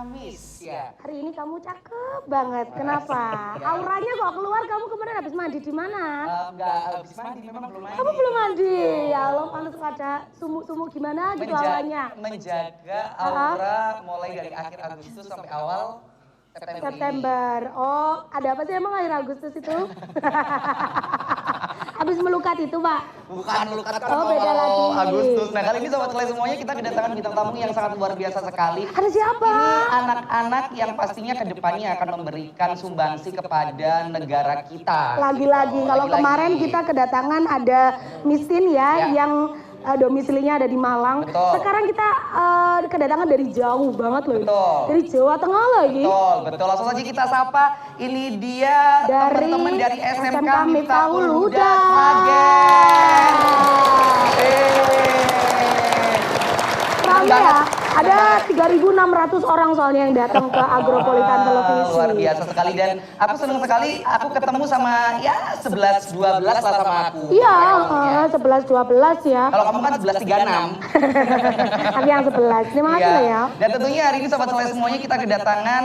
Kamis ya. Hari ini kamu cakep banget. Kenapa? Auranya kok keluar, kamu kemarin habis mandi di mana? Enggak habis mandi, memang belum mandi. Kamu belum mandi? Ya Allah, pantas ada sumuk-sumuk gimana gitu awalnya. Menjaga aura mulai dari akhir Agustus sampai awal September. Oh, ada apa sih emang akhir Agustus itu? Habis melukat itu, Pak? Bukan melukat Oh, beda lagi. Agustus. Nah, kali ini Sobat Selai semuanya kita kedatangan bintang tamu yang sangat luar biasa sekali. Ada siapa? Ini anak-anak yang pastinya kedepannya akan memberikan sumbangsi kepada negara kita. Lagi-lagi, kalau kemarin kita kedatangan ada Mistin ya. Yang domisilinya ada di Malang. Betul. Sekarang kita kedatangan dari jauh banget loh. Betul. Dari Jawa Tengah lagi. Betul. Langsung saja kita sapa. Ini dia teman-teman dari SMK Miftahul Huda Sragen. Ramai ya. Ada 3.600 orang soalnya yang datang ke Agropolitan Televisi. Luar biasa sekali dan aku senang sekali aku ketemu sama ya 11-12 lah sama aku. Iya, 11-12 ya. Kalau kamu kan 11-36. Aku yang 11. Terima kasih lah ya. Dan tentunya hari ini Sobat Selai semuanya kita kedatangan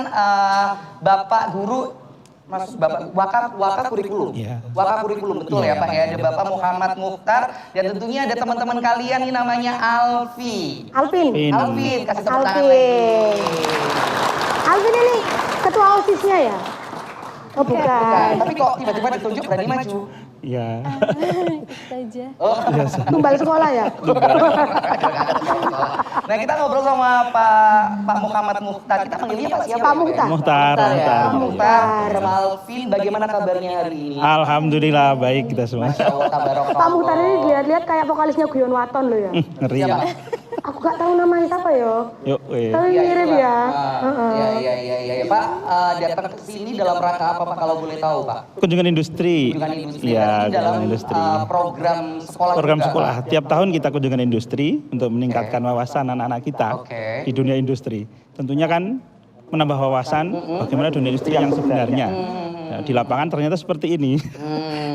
Bapak Guru Bapak Waka Kurikulum. Yeah. Waka Kurikulum betul ya Pak ya. Ada Bapak Muhammad Mukhtar dan tentunya ada teman-teman kalian ini namanya Alfi. Alvin, kasih tepuk tangan lagi. Alvin ini ketua OSIS-nya ya? Oh bukan. Tapi kok tiba-tiba ditunjuk berani maju? Iya. Saja. Tumbal sekolah ya? Nah kita ngobrol sama Pak Muhammad Mukhtar. Kita panggilnya Pak siapa? Pak Mukhtar. Mukhtar. Mukhtar sama Alvin. Bagaimana kabarnya hari ini? Alhamdulillah baik kita semua. Masya Allah, tabarokallah. Pak Mukhtar ini dilihat-lihat kayak vokalisnya Guyon Waton loh ya. Ngeri ya. Aku gak tahu namanya siapa ya. Yuk, Tapi mirip ya. Iya. Pak datang ke sini dalam rangka apa Pak kalau boleh tahu Pak? Kunjungan industri. Kunjungan industri. Iya, Berarti dalam kunjungan industri. program sekolah. Program juga, sekolah. Pak? Tiap tahun kita kunjungan industri untuk meningkatkan wawasan anak-anak kita di dunia industri. Tentunya kan menambah wawasan bagaimana dunia industri yang sebenarnya. Nah, di lapangan ternyata seperti ini.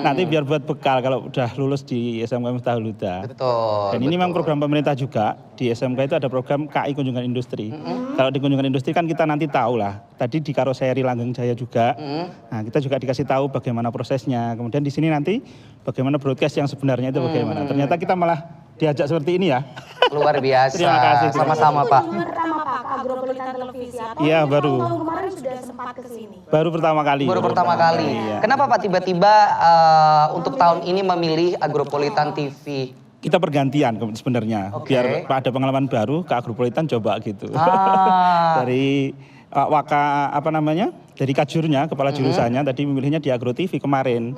Nanti biar buat bekal kalau udah lulus di SMK Miftahul Huda. Betul. Dan ini memang program pemerintah juga. Di SMK itu ada program KI Kunjungan Industri. Kalau di Kunjungan Industri kan kita nanti tahu lah. Tadi di Karoseri Langgeng Jaya juga. Nah kita juga dikasih tahu bagaimana prosesnya. Kemudian di sini nanti bagaimana broadcast yang sebenarnya itu bagaimana. Ternyata kita malah diajak seperti ini ya. Luar biasa. Terima kasih. Sama-sama Pak. Kunjungan pertama Pak ke Agropolitan Televisi. Iya baru. Tahun kemarin sudah sempat ke sini. Baru pertama kali. Baru pertama kali. Iya. Kenapa Pak tiba-tiba untuk tahun ini memilih Agropolitan TV? Kita pergantian sebenarnya. Oke. Biar ada pengalaman baru ke Agropolitan coba gitu. Dari Waka apa namanya? Dari kajurnya, kepala jurusannya tadi memilihnya di Agro TV kemarin.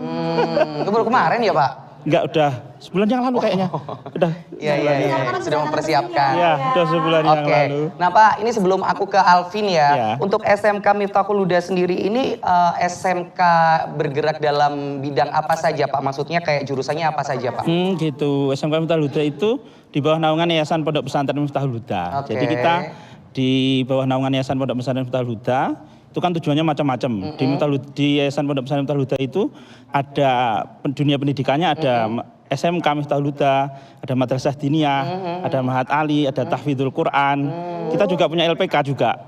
Itu baru kemarin ya Pak? Enggak, udah sebulan yang lalu kayaknya. Udah. Iya. Sudah mempersiapkan. Iya, udah sebulan yang Oke. lalu. Nah Pak, ini sebelum aku ke Alvin ya, Iya. untuk SMK Miftahul Huda sendiri ini SMK bergerak dalam bidang apa saja Pak? Maksudnya kayak jurusannya apa saja Pak? Gitu. SMK Miftahul Huda itu di bawah naungan Yayasan Pondok Pesantren Miftahul Huda. Oke. Jadi kita di bawah naungan Yayasan Pondok Pesantren Miftahul Huda itu kan tujuannya macam-macam. Di Yayasan Pondok Pesantren Miftahul Huda itu ada dunia pendidikannya, ada SMK Miftahul Huda, ada Madrasah Diniyah, ada Mahat Ali, ada Tahfidzul Quran. Kita juga punya LPK juga.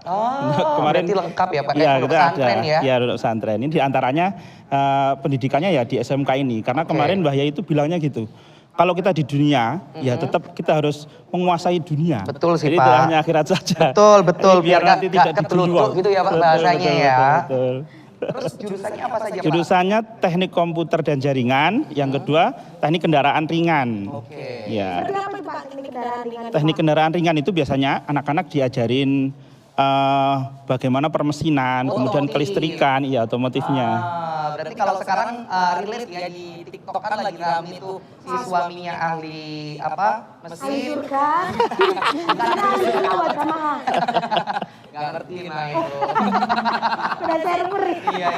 Kemarin berarti lengkap ya Pak, kayak Iya, pondok kita pesantren ada. ya? Iya, pondok pesantren. Ini diantaranya pendidikannya ya di SMK ini. Karena kemarin Mbah Yai itu bilangnya gitu. Kalau kita di dunia, ya tetap kita harus menguasai dunia. Betul sih Jadi Pak. tidak hanya akhirat saja. Betul. Biar nanti tidak ketelunjuk gitu ya Pak bahasanya ya. Betul. Terus jurusannya apa saja Pak? Jurusannya teknik komputer dan jaringan, yang kedua teknik kendaraan ringan. Oke. Ya. Seperti apa itu Pak teknik kendaraan ringan? Teknik kendaraan ringan itu biasanya anak-anak diajarin bagaimana permesinan, kemudian Otomotif. kelistrikan, ya otomotifnya. Berarti kalau sekarang relate ya di TikTok kan lagi rame tuh si suaminya ahli apa? Mesin. Hancur kan? Karena buat sama. Gak ngerti nah itu. Udah server. Iya.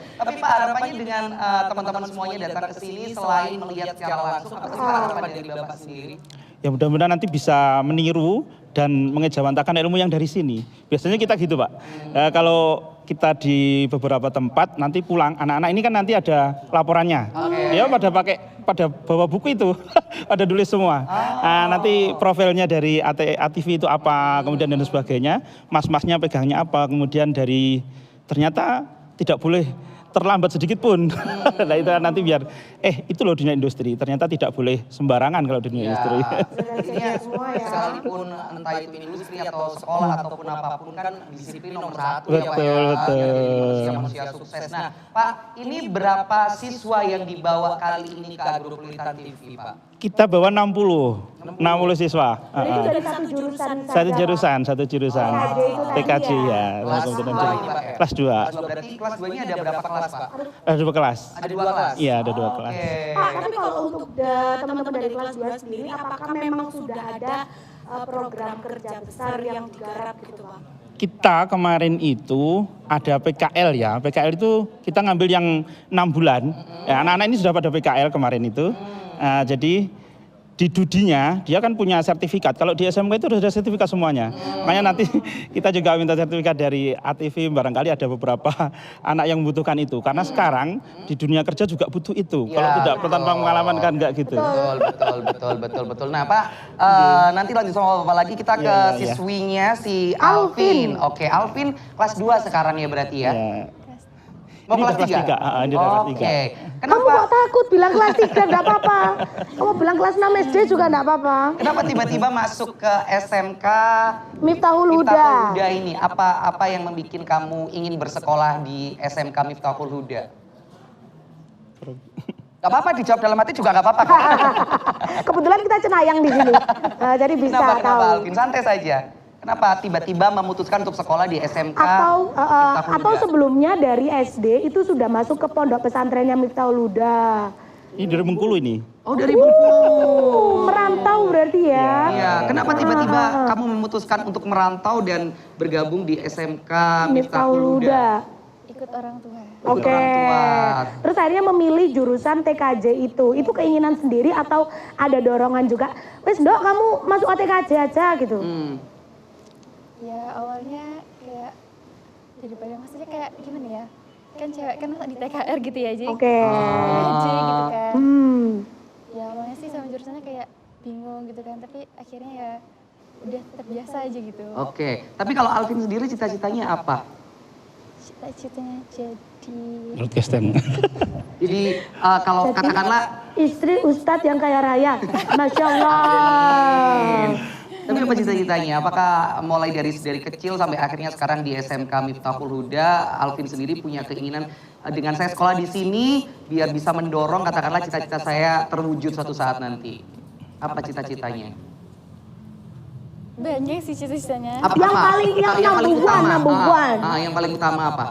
Tapi Pak harapannya dengan teman-teman semuanya datang ke sini selain melihat secara langsung apa sih Pak harapan dari Bapak sendiri? Ya mudah-mudahan nanti bisa meniru dan mengejawantakan ilmu yang dari sini. Biasanya kita gitu Pak. Kalau kita di beberapa tempat nanti pulang anak-anak ini kan nanti ada laporannya. Dia pada bawa buku itu, pada tulis semua. Nanti profilnya dari ATV itu apa, kemudian dan sebagainya. Mas-masnya pegangnya apa, kemudian dari ternyata tidak boleh terlambat sedikit pun. Nah itu nanti biar, itu loh dunia industri. Ternyata tidak boleh sembarangan kalau dunia industri. Ini sekalipun entah itu industri atau sekolah ataupun apapun kan disiplin nomor satu ya Pak ya. Betul. Manusia sukses. Nah Pak, ini berapa siswa yang dibawa kali ini ke Agropolitan TV Pak? Kita bawa 60 siswa. Itu dari satu jurusan Satu jurusan. TKJ ya. Kelas 2. Berarti kelas 2 ini ada berapa kelas Pak? Ada 2 kelas. Ada 2 kelas? Iya ada 2 kelas. Pak, tapi kalau untuk teman-teman dari kelas 2 sendiri, apakah memang sudah ada program kerja besar yang digarap gitu Pak? Kita kemarin itu ada PKL ya. PKL itu kita ngambil yang 6 bulan. Ya, anak-anak ini sudah pada PKL kemarin itu. Jadi di Dudinya dia kan punya sertifikat. Kalau di SMK itu sudah ada sertifikat semuanya. Makanya nanti kita juga minta sertifikat dari ATV, barangkali ada beberapa anak yang membutuhkan itu. Karena sekarang di dunia kerja juga butuh itu. Kalau tidak tanpa pengalaman kan enggak gitu. Betul. Nah Pak, nanti lanjut sama Bapak lagi, kita ke siswinya si Alvin. Oke, Alvin kelas 2 sekarang ya berarti ya. Mau kelas 3? Oke. Kamu kok takut bilang kelas 3 enggak apa-apa. Kamu bilang kelas 6 SD juga enggak apa-apa. Kenapa tiba-tiba masuk ke SMK Miftahul Huda ini? Apa yang membuat kamu ingin bersekolah di SMK Miftahul Huda? Gak apa-apa, dijawab dalam hati juga gak apa-apa. Kebetulan kita cenayang di sini. Jadi bisa tahu. Alvin, santai saja. Kenapa tiba-tiba memutuskan untuk sekolah di SMK? Atau sebelumnya dari SD itu sudah masuk ke pondok pesantrennya Miftahul Huda. Ini dari Bengkulu ini. Oh dari Bengkulu. Merantau berarti ya? Iya. Kenapa tiba-tiba kamu memutuskan untuk merantau dan bergabung di SMK Miftahul Huda? Ikut orang tua. Oke. Terus akhirnya memilih jurusan TKJ itu. Itu keinginan sendiri atau ada dorongan juga? Wes Dok, kamu masuk TKJ aja gitu. Ya awalnya kayak daripada maksudnya kayak gimana ya, kan cewek kan di TKR gitu ya, jadi TKJ gitu kan. Ya awalnya sih sama jurusannya kayak bingung gitu kan, tapi akhirnya ya udah terbiasa aja gitu. Oke, tapi kalau Alvin sendiri cita-citanya apa? Cita-citanya jadi Broadcaster. Jadi kalau katakanlah istri Ustadz yang kaya raya, Masya Allah. Tapi apa cita-citanya? Apakah mulai dari kecil sampai akhirnya sekarang di SMK Miftahul Huda, Alvin sendiri punya keinginan dengan saya sekolah di sini biar bisa mendorong katakanlah cita-cita saya terwujud suatu saat nanti. Apa cita-citanya? banyak sih cita-citanya. Yang paling utama. Yang paling utama apa?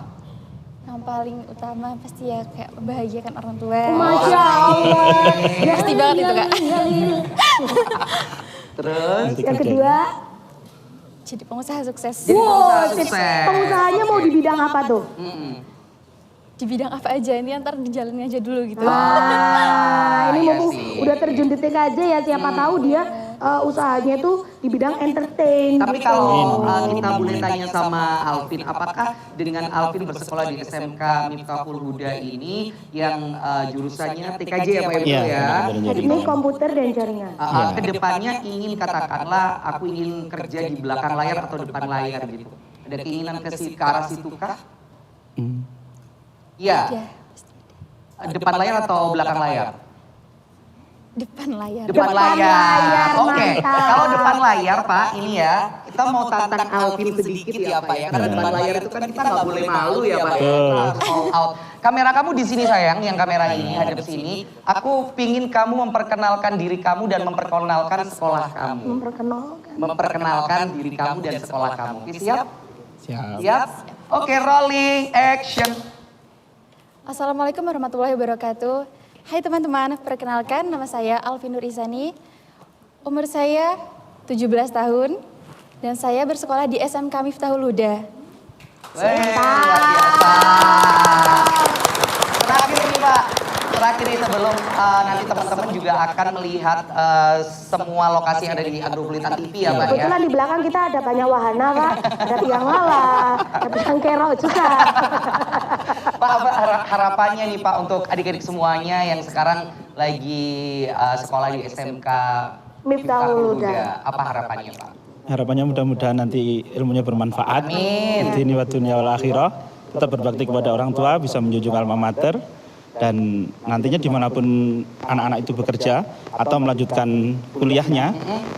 Yang paling utama pasti ya kayak membahagiakan orang tua. Masya Allah. Pasti banget itu Kak. Terus yang kedua, jadi pengusaha sukses. Pengusahanya mau di bidang apa tuh? Di bidang apa aja, ini ntar dijalanin aja dulu gitu. Ini mumpung udah terjun di TKJ ya, siapa tahu dia usahanya itu di bidang entertain. Tapi kalau kita boleh tanya sama Alvin, apakah dengan Alvin bersekolah di SMK Miftahul Huda ini yang jurusannya TKJ ya Pak Ibu ya? Teknik komputer dan jaringan. Kedepannya ingin katakanlah aku ingin kerja di belakang layar atau depan layar gitu. Ada keinginan ke arah situ kah? Iya. Depan layar atau belakang layar? Depan layar. Depan layar. Oke. Kalau depan layar Pak, ini ya kita mau tantang Alvin sedikit ya Pak ya. Karena depan layar itu kan kita nggak boleh malu ya Pak. All out. Kamera kamu di sini sayang, yang kamera ini hadap sini. Aku pingin kamu memperkenalkan diri kamu dan memperkenalkan sekolah kamu. Memperkenalkan diri kamu dan sekolah kamu. Siap? Siap. Oke, rolling action. Assalamualaikum warahmatullahi wabarakatuh. Hai teman-teman, perkenalkan nama saya Alvin Nur Isani. Umur saya 17 tahun dan saya bersekolah di SMK Miftahul Huda. Luar biasa. Terakhir ini Pak, terakhir nih sebelum nanti teman-teman juga akan melihat semua lokasi yang ada di Agrobulitan TV ya Pak ya. Kebetulan di belakang kita ada banyak wahana Pak, ada tiang lala, ada tiang kerok juga. Pak, apa harapannya nih Pak untuk adik-adik semuanya yang sekarang lagi sekolah di SMK Miftahul Huda. Apa harapannya Pak? Harapannya mudah-mudahan nanti ilmunya bermanfaat. Amin. Di dunia wa dunia wal akhirah. Tetap berbakti kepada orang tua, bisa menjunjung alma mater. Dan nantinya dimanapun anak-anak itu bekerja atau melanjutkan kuliahnya,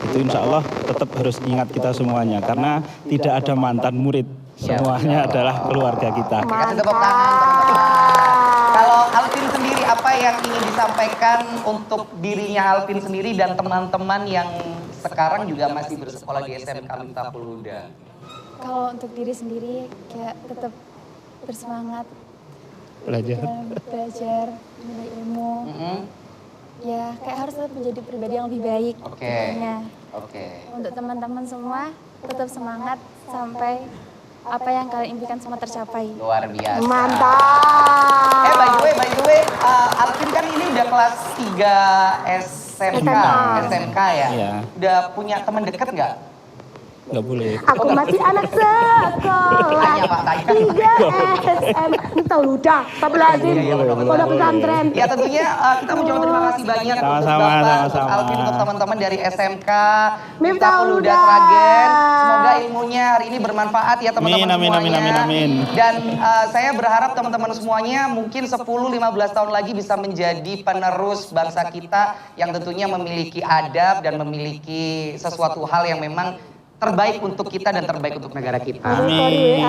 itu insya Allah tetap harus ingat kita semuanya. Karena tidak ada mantan murid, semuanya adalah keluarga kita. Kasih tepuk tangan teman-teman. Kalau Alvin sendiri apa yang ingin disampaikan untuk dirinya Alvin sendiri dan teman-teman yang sekarang juga masih bersekolah di SMK Miftahul Huda? Kalau untuk diri sendiri kayak tetap bersemangat Belajar. belajar menuntut ilmu. Ya kayak harus tetap menjadi pribadi yang lebih baik. Oke. Untuk teman-teman semua tetap semangat sampai apa yang kalian impikan semua tercapai. Luar biasa. Mantap. By the way, Alvin kan ini udah kelas 3 SMK ya? Iya. Udah punya teman dekat nggak? Nggak boleh. Aku masih anak sekolah. Tanya Pak, tanya. 3 SM Miftahul Huda. Pondok pesantren. Ya tentunya kita mengucapkan terima kasih banyak untuk Sama-sama, Bapak, untuk sama-sama. Alvin, untuk teman-teman dari SMK Miftahul Miftahul Huda Huda. Sragen. Semoga ilmunya hari ini bermanfaat ya teman-teman Amin, amin, semuanya. amin. Dan saya berharap teman-teman semuanya mungkin 10-15 tahun lagi bisa menjadi penerus bangsa kita yang tentunya memiliki adab dan memiliki sesuatu hal yang memang terbaik untuk kita dan terbaik untuk negara kita. Amin.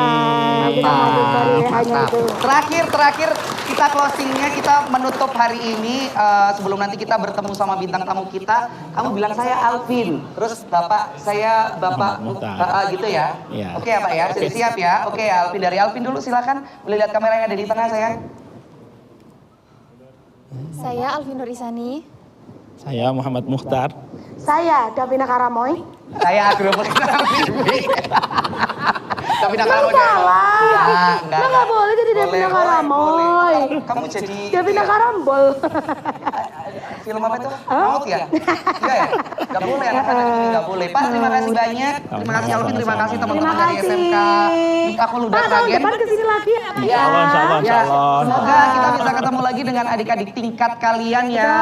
Mantap. Terakhir kita closingnya, kita menutup hari ini sebelum nanti kita bertemu sama bintang tamu kita. Kamu bilang saya Alvin, terus Bapak saya Bapak Muhtar. gitu ya. Iya. Oke ya Pak ya, sudah siap ya. Oke Alvin, dari Alvin dulu silakan. Boleh lihat kamera yang ada di tengah sayang. Saya Alvin Nur Isani. Saya Muhammad Mukhtar. Saya Davina Karamoy. Saya Agrobulitan TV. Davina Karamoy. Salah. Enggak. Nggak boleh jadi Davina Karamoy. Kamu jadi Davina Karambol. film apa itu? Maut ya? Iya ya? Gak boleh anak-anak ini gak boleh. Pak terima kasih banyak. Terima kasih Alvin, terima kasih teman-teman dari SMK Miftahul Huda Pak, tahun Sragen. depan kesini lagi ya Pak. Ya, Insya Allah. ya, semoga kita bisa ketemu lagi dengan adik-adik tingkat kalian ya.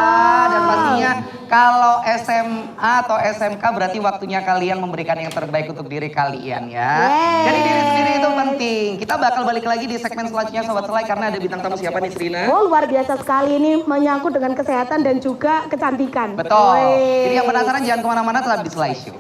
Dan pastinya kalau SMA atau SMK berarti waktunya kalian memberikan yang terbaik untuk diri kalian ya. Jadi diri sendiri itu penting. Kita bakal balik lagi di segmen selanjutnya Sobat Selai karena ada bintang tamu siapa nih Serina? Oh luar biasa sekali, ini menyangkut dengan kesehatan dan juga kecantikan. Betul. Wih. Jadi yang penasaran jangan kemana-mana, tetap di Selai Show.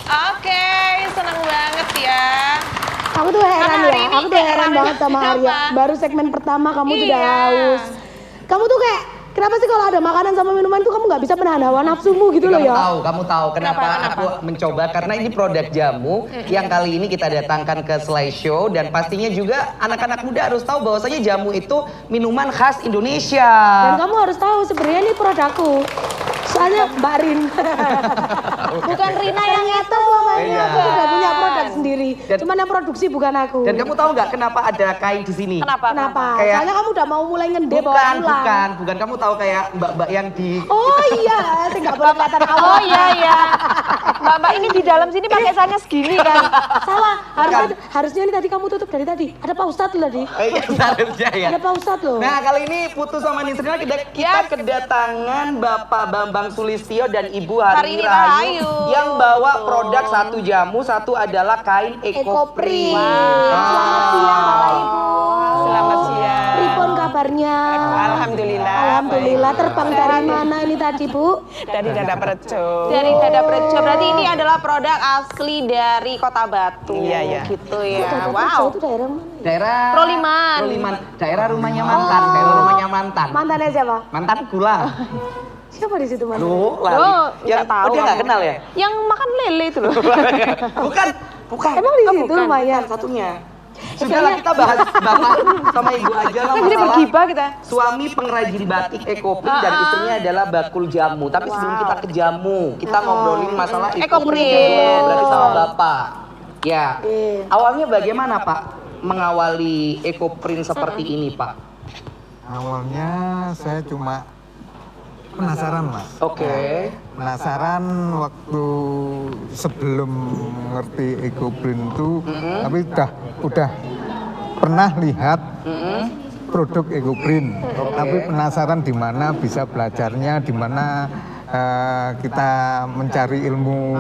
Oke, seneng banget ya. Kamu tuh heran Karena ya, hari ini aku tuh heran rame banget sama banget. Arya. Baru segmen pertama kamu sudah Iya. haus. Kamu tuh kayak, kenapa sih kalau ada makanan sama minuman tuh kamu nggak bisa menahan hawa nafsumu gitu loh ya? Kamu tahu kenapa, Kenapa? aku mencoba karena ini produk jamu yang kali ini kita datangkan ke Selai Show dan pastinya juga anak-anak muda harus tahu bahwasanya jamu itu minuman khas Indonesia. Dan kamu harus tahu sebenarnya ini produkku. Soalnya Mbak Rin. Bukan Rina yang nyetel selama ini, Iya. aku sudah punya produk sendiri. Dan- Cuman yang produksi bukan aku. Dan kamu tahu nggak kenapa ada kain di sini? Kenapa? Kenapa? Kayak- Soalnya kamu udah mau mulai ngende bawa Bukan, pulang. bukan. Kamu tahu kayak mbak-mbak yang di Oh iya, saya nggak boleh kelihatan awal. Oh iya iya. Mbak ini di dalam sini pakai sannya segini kan. Salah, harusnya ini tadi kamu tutup dari tadi. Ada Pak Ustadz loh tadi. Iya, seharusnya ya. Ada Pak Ustadz loh. Nah kali ini Putu sama Nisrina kita kedatangan Bapak Bambang Sulistyo dan Ibu Hari Harini Rahayu Rahayu. yang bawa produk satu jamu, satu adalah kain Ekopri. Selamat siang Bapak Ibu. Selamat siang. Pripun kabarnya? Alhamdulillah. Alhamdulillah, terbang dari mana ini tadi Bu? Dari Dada Prejo. Dari Dada Prejo. Berarti ini adalah produk asli dari Kota Batu. Iya iya. Gitu ya. Dada Prejo Wow. itu daerah mana? Daerah Proliman. Daerah rumahnya mantan, daerah rumahnya mantan. Mantannya siapa? Mantan gula. Siapa di situ mantan? Loh, nggak tahu. Dia nggak kenal ya? Yang makan lele itu loh. Bukan. Emang di situ lumayan? Satunya. Sudahlah kita bahas bapak sama ibu aja lah Kan jadi masalah bergibah kita. suami pengrajin batik ekoprin dan istrinya adalah bakul jamu. Tapi sebelum kita ke jamu, kita ngobrolin masalah ekoprin dulu, berarti sama bapak. Ya, awalnya bagaimana Pak mengawali ekoprin seperti ini Pak? Awalnya saya cuma penasaran Mas. Oke. Penasaran waktu sebelum ngerti ekoprin itu, tapi udah pernah lihat produk ekoprin. Tapi penasaran di mana bisa belajarnya, di mana kita mencari ilmu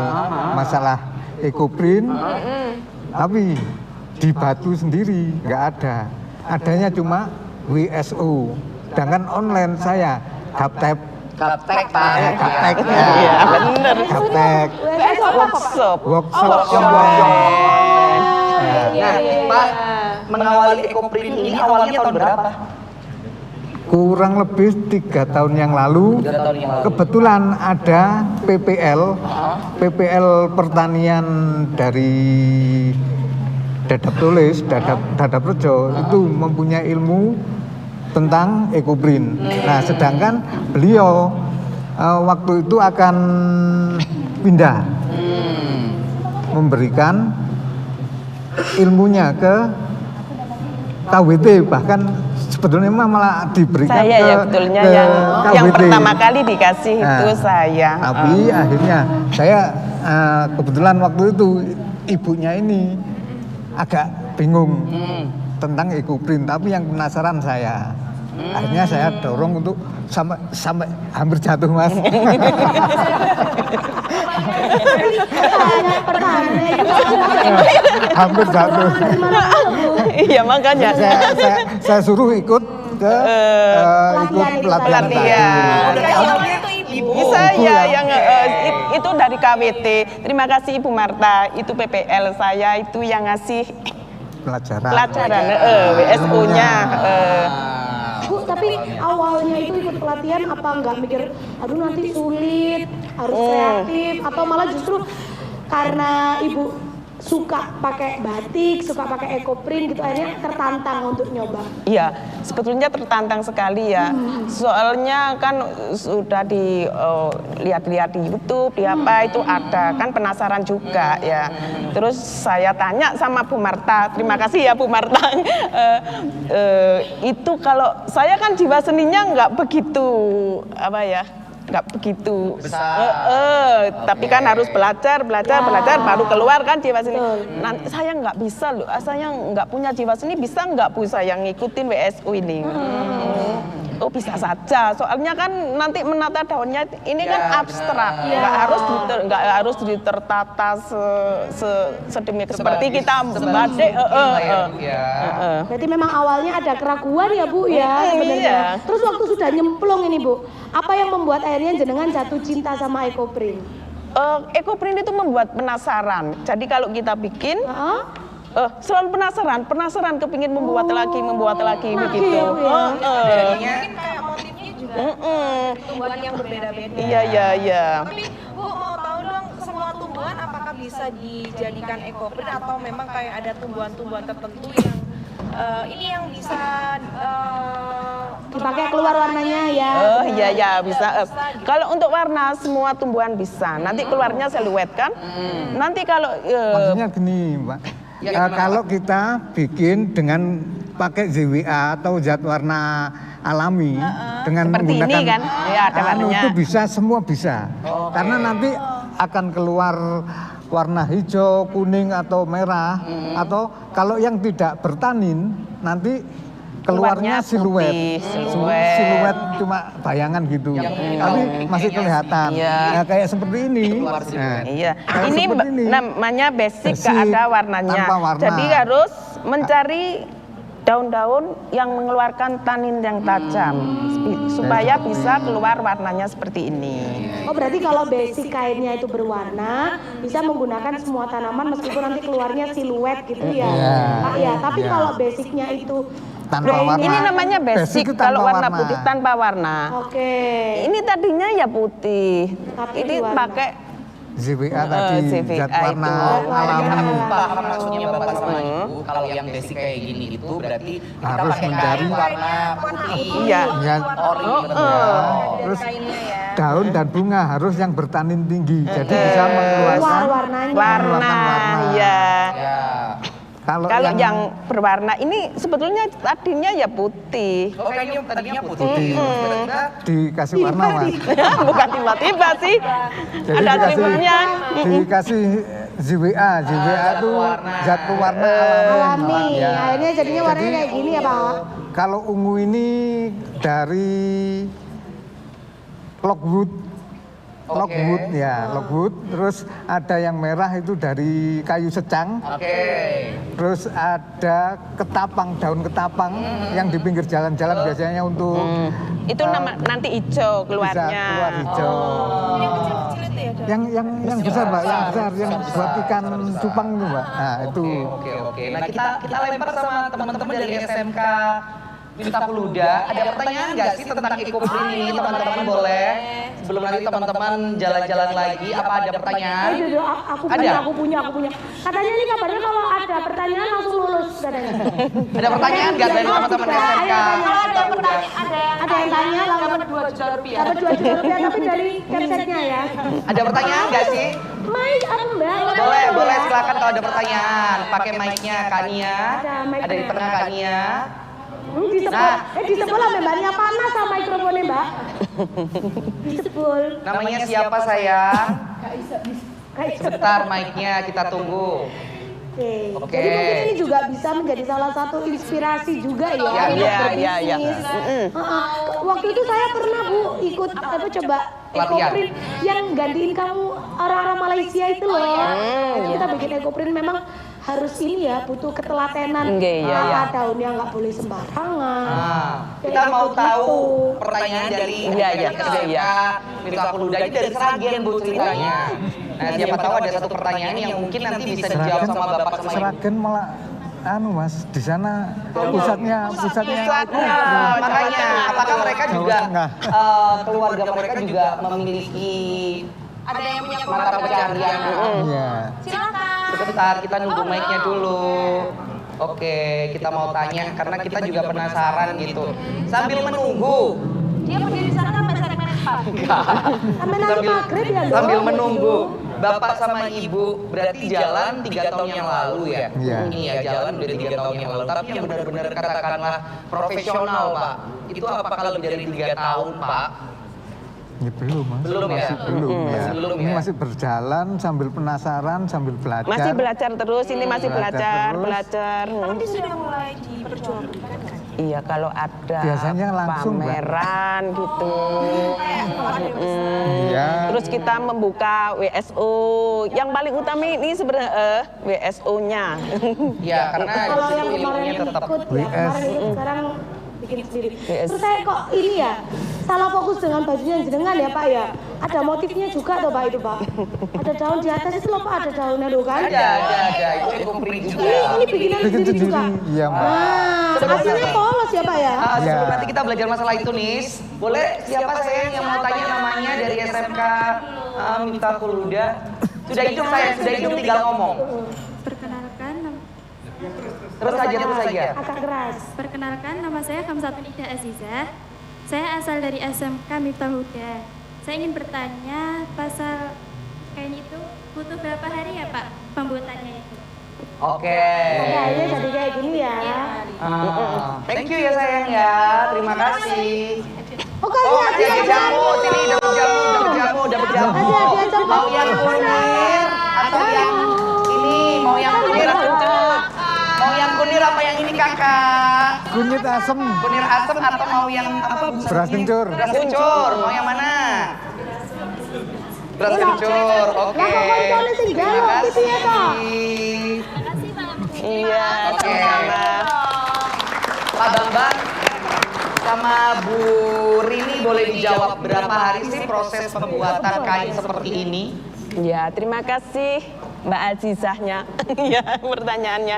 masalah ekoprin. Tapi di Batu sendiri nggak ada. Adanya cuma WSO. Sedangkan online saya Gaptek. Gaptek Pak. Gaptek. Iya, bener. Gaptek. Workshop. Workshop. Nah, Pak, mengawali ekoprin ini awalnya tahun berapa? Kurang lebih 3 tahun yang lalu, 3 tahun yang lalu. kebetulan ada PPL pertanian dari Dadap Tulis, Dadap Rejo itu mempunyai ilmu tentang ekoprin. Nah, sedangkan beliau waktu itu akan pindah memberikan ilmunya ke KWT, bahkan sebetulnya malah diberikan Saya ya betulnya yang KWT. pertama kali dikasih itu saya. Tapi akhirnya saya kebetulan waktu itu ibunya ini agak bingung tentang ekoprin, tapi yang penasaran saya. Akhirnya saya dorong untuk sampai hampir jatuh Mas. Hampir jatuh. Iya makanya. Saya suruh ikut ke ikut pelatihan. Ibu saya yang itu dari KWT. Terima kasih Ibu Marta. Itu PPL saya itu yang ngasih pelajaran WSO-nya. Bu, tapi awalnya itu ikut pelatihan apa nggak mikir, aduh nanti sulit, harus kreatif, atau malah justru karena ibu suka pakai batik, suka pakai ekoprin gitu, akhirnya tertantang untuk nyoba? Iya, sebetulnya tertantang sekali ya. Soalnya kan sudah dilihat-lihat di YouTube, di apa itu ada, kan penasaran juga ya. Terus saya tanya sama Bu Marta, terima kasih ya Bu Marta. Itu kalau saya kan jiwa seninya nggak begitu nggak begitu besar. Tapi kan harus belajar baru keluar kan jiwa seni. Nanti saya nggak bisa loh, saya nggak punya jiwa seni, bisa nggak Bu saya ngikutin WSO ini? Oh bisa saja, soalnya kan nanti menata daunnya ini kan abstrak, nggak harus ditertata sedemikian seperti kita batik. Berarti memang awalnya ada keraguan ya Bu ya sebenarnya. Terus waktu sudah nyemplung ini Bu, apa yang membuat akhirnya jenengan jatuh cinta sama ekoprin? Ekoprin itu membuat penasaran. Jadi kalau kita bikin selalu penasaran kepingin membuat lagi begitu. Mungkin kayak motifnya juga tumbuhan yang berbeda-beda. Iya. Tapi Bu mau tahu dong, semua tumbuhan apakah bisa dijadikan ekoprin atau memang kayak ada tumbuhan-tumbuhan tertentu yang ini yang bisa dipakai keluar warnanya ya? Iya bisa. Kalau untuk warna semua tumbuhan bisa. Nanti keluarnya siluet kan. Nanti kalau maksudnya gini Mbak. Kalau kita bikin dengan pakai ZWA atau zat warna alami dengan seperti menggunakan ini kan? Ya, ada warnanya. itu bisa, semua bisa. Karena nanti akan keluar warna hijau, kuning atau merah, atau kalau yang tidak bertanin nanti keluarnya siluet. Siluet cuma bayangan gitu. Tapi masih kelihatan. Iya. Kayak seperti ini. Iya. Ini namanya basic, gak ada warnanya. Tanpa warna. Jadi harus mencari daun-daun yang mengeluarkan tanin yang tajam supaya bisa keluar warnanya seperti ini. Oh berarti kalau basic kainnya itu berwarna bisa menggunakan semua tanaman meskipun nanti keluarnya siluet gitu ya. Pak ya. Tapi kalau basicnya itu Tanpa warna. Ini namanya basic, Basic itu kalau tanpa warna warna. putih tanpa warna. Oke. Ini tadinya ya putih, Tapi ini diwarna. pakai ZWA tadi, ZWA zat warna itu. alami. Paham maksudnya Bapak sama Ibu, kalau yang basic kayak gini itu berarti kita Harus pakai mencari kain warna putih. Iya. Ya, Ori gitu. terus daun dan bunga harus yang bertanin tinggi, jadi bisa mengeluarkan warnanya. warna, ya. Ya. kalau Kalau yang berwarna ini sebetulnya tadinya ya putih. Oh kayaknya tadinya putih. Tiba-tiba dikasih warna mas, Bukan tiba-tiba sih. jadi Ada treatmentnya. dikasih ZWA itu zat pewarna Alami. alami. Ya. Akhirnya jadinya warnanya Jadi, kayak gini ya Pak. Kalau ungu ini dari logwood ya, logwood. Terus ada yang merah itu dari kayu secang. Oke. Terus ada ketapang, daun ketapang yang di pinggir jalan-jalan biasanya untuk Itu nanti hijau bisa keluarnya. keluar hijau. Yang besar Mbak, yang besar yang buat ikan cupang itu Mbak. Nah, itu. Oke. Nah kita lempar sama teman-teman dari SMK Miftahul Huda. Ada pertanyaan nggak sih tentang ekoprint ini teman-teman boleh? Sebelum nanti teman-teman jalan-jalan lagi, apa ada pertanyaan? Aku punya. Katanya nih kabarnya kalau ada pertanyaan langsung lulus katanya. Ada pertanyaan nggak dari teman-teman SMK? Ada yang tanya langsung dapat 2 juta rupiah. Dapat 2 juta rupiah tapi dari websitenya ya. Ada pertanyaan nggak sih? Mic apa Mbak? Boleh silakan kalau ada pertanyaan. Pakai mic-nya Kania. Ada di tengah Kania. Disebul lah mbaknya panas sama mikrofonnya Mbak. Disebul. Namanya siapa sayang? Sebentar mic-nya kita tunggu. Oke. Jadi mungkin ini juga bisa menjadi salah satu inspirasi juga ya. Iya. Waktu itu saya pernah Bu ikut coba Pelatihan. ekoprint yang gantiin kamu orang-orang Malaysia itu loh. Jadi kita bikin ekoprint memang harus ini ya, butuh ketelatenan. Iya. Daunnya nggak boleh sembarangan. Nah, kita mau tahu pertanyaan dari SMK Miftahul Huda ini dari Sragen Bu ceritanya. Nah, siapa tahu ada satu pertanyaan yang mungkin nanti bisa dijawab sama Bapak sama Ibu. Sragen malah Mas, di sana pusatnya. Makanya, apakah mereka juga Tengah. keluarga mereka juga memiliki Ada yang punya mata pencarian? Iya. Sebentar, kita nunggu mic-nya dulu. Oke, kita mau tanya karena kita juga penasaran gitu. Sambil menunggu. Dia berdiri di sana sampai segmen 4. Sampai nanti maghrib ya Sambil menunggu. Bapak sama Ibu berarti jalan 3 tahun yang lalu ya? Iya. Iya, jalan udah 3 tahun yang lalu. Tapi yang benar-benar katakanlah profesional Pak, itu apakah lebih dari 3 tahun Pak? Ya, belum Mas. Belum ya? Masih belum ya. Belum Ini ya? masih berjalan sambil penasaran, sambil belajar. Masih belajar terus, ini masih Belajar belajar. Tapi sudah mulai diperjualbelikan kan? Iya, kalau ada Biasanya langsung, Mbak. pameran gitu. Iya. Terus kita membuka WSO. Yang paling utama ini sebenarnya WSO-nya. Ya, karena di Kalau situ yang kemarin ilmunya tetap. ikut ya, kemarin ikut sekarang bikin sendiri. Terus saya kok ini ya salah fokus dengan bajunya jenengan ya Pak ya. Ada motifnya juga tuh Pak itu Pak. Ada daun di atas itu loh Pak, ada daunnya tuh kan. Ada. Itu ekoprint juga. Ini bikinan Bikin sendiri juga. Iya Mbak. Nah, hasilnya polos ya Pak ya. Sebelum Ya. nanti kita belajar masalah itu Nis, boleh siapa sayang yang mau tanya namanya dari SMK Miftahul Huda? Sudah hidup saya, sudah hidup tinggal ngomong. Perkenalkan, Terus saja. Agak keras. perkenalkan nama saya Kamsatun Ida Azizah. Saya asal dari SMK Miftahul Huda. Saya ingin bertanya pasal kain itu butuh berapa hari ya Pak pembuatannya itu? Oke. Kayaknya jadi kayak gini ya. Thank you ya sayang ya, terima kasih. Oh kasih Oh, hadiah ada jamu, sini dapat jamu. Kasih hadiah jamu. Mau yang kunir atau yang ini? Mau yang kunir atau mau yang kunir apa yang ini kakak? Kunyit asem, Kunir asem atau mau yang apa? beras kencur. Beras kencur, mau yang mana? Beras kencur, oke. Lah, kok koncone sing galak, Terima piye, Kak? kasih. Iya, Oke. sama-sama. Pak Bambang sama Bu Rini boleh dijawab berapa hari sih proses pembuatan kain seperti ini? Ya, terima kasih Mbak Azizahnya ya pertanyaannya.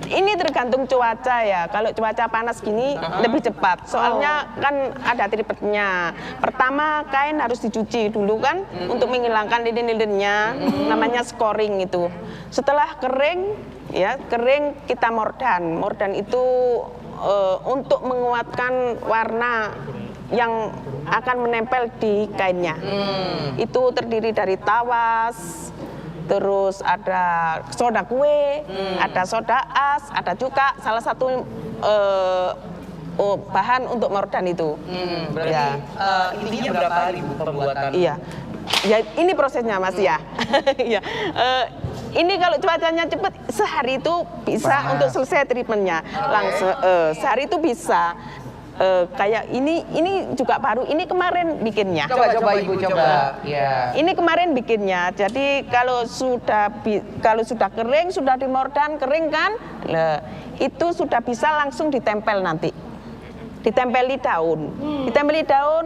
Ini tergantung cuaca ya. Kalau cuaca panas gini lebih cepat. Soalnya kan ada tripetnya. Pertama kain harus dicuci dulu kan untuk menghilangkan lilin-lilinnya. Namanya scoring itu. Setelah kering ya kering kita mordan. Mordan itu untuk menguatkan warna yang akan menempel di kainnya. Itu terdiri dari tawas, terus ada soda kue, ada soda as, ada cuka, salah satu bahan untuk mordan itu. Berarti Ya. intinya berapa hari Bu pembuatan? Iya, ya ini prosesnya Mas ya. Ya. Ini kalau cuacanya cepat sehari itu bisa untuk selesai treatmentnya. Langsung sehari itu bisa. Kayak ini juga baru, ini kemarin bikinnya. Coba Ibu coba. Ya. Ini kemarin bikinnya. Jadi kalau sudah kering, sudah dimordan kering kan, itu sudah bisa langsung ditempel nanti. Ditempeli daun. Ditempeli daun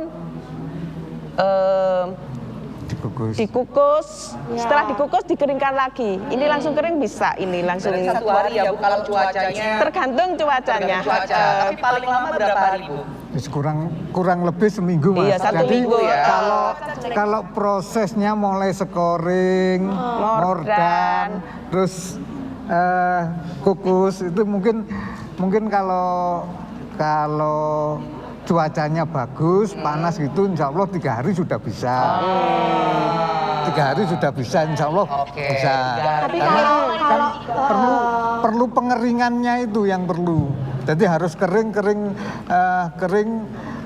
dikukus. Setelah dikukus dikeringkan lagi. Ini langsung kering bisa. Ini langsung Berarti 1 hari ya Bu kalau cuacanya? Tergantung cuacanya. Tapi paling lama berapa hari Bu? Kurang lebih seminggu Mas. Iya, 1 Jadi minggu ya. kalau prosesnya mulai scoring, mordan, terus kukus itu mungkin kalau cuacanya bagus, panas gitu, insya Allah 3 hari sudah bisa. 3 hari sudah bisa, insya Allah bisa. Tapi Karena kalau perlu pengeringannya itu yang perlu. Jadi harus kering.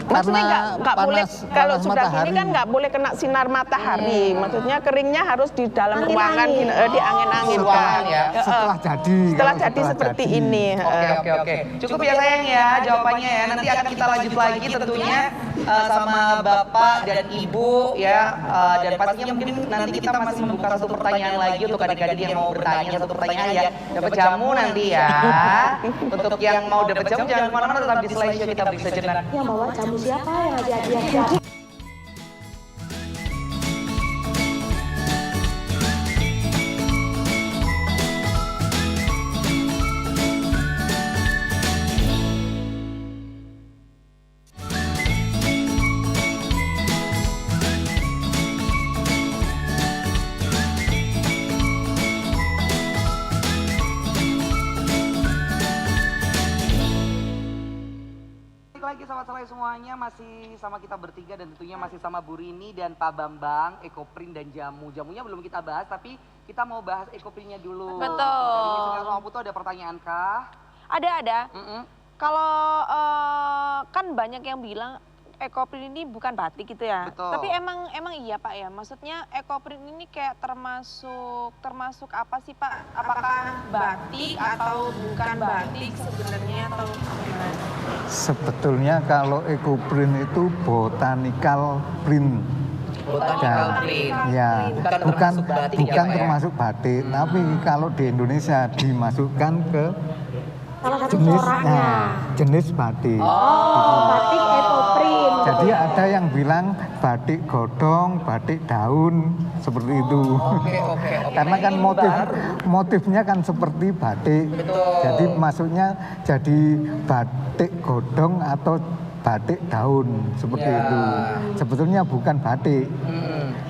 Maksudnya nggak boleh kalau sudah matahari. gini kan nggak boleh kena sinar matahari. Maksudnya keringnya harus di dalam ruangan, di angin-angin kan. Setelah jadi. Setelah jadi seperti ini. Oke. Cukup ya sayang ya jawabannya ya. Nanti akan kita lanjut lagi tentunya sama Bapak dan Ibu ya. Dan pastinya mungkin nanti kita masih membuka satu pertanyaan lagi untuk adik-adik yang mau bertanya satu pertanyaan ya. Dapat jamu nanti ya. Untuk yang mau dapat jamu jangan kemana-mana, tetap di slideshow kita beri sejenak. yang bawa jamu siapa yang ngasih hadiah siapa? Lagi sahabat-sahabat semuanya masih sama kita bertiga dan tentunya masih sama Bu Rini dan Pak Bambang, Ekoprint dan jamu. Jamunya belum kita bahas tapi kita mau bahas Ekoprintnya dulu. Betul. Dari Miss sama Putu ada pertanyaan kah? Ada. Kalau kan banyak yang bilang Ekoprint ini bukan batik gitu ya. Betul. Tapi emang iya Pak ya. Maksudnya Ekoprint ini kayak termasuk apa sih Pak? Apakah batik atau bukan batik sebenarnya atau gimana? Sebetulnya kalau ekoprint itu botanical print. Botanical print. Ya, Bukan termasuk batik ya, Pak ya? termasuk batik, tapi kalau di Indonesia dimasukkan ke Salah satu coraknya. jenis batik. Batik ekoprint. Jadi ada yang bilang batik godong, batik daun, seperti itu. Oke. Karena kan motifnya kan seperti batik. Jadi masuknya jadi batik godong atau batik daun, seperti itu. Sebetulnya bukan batik.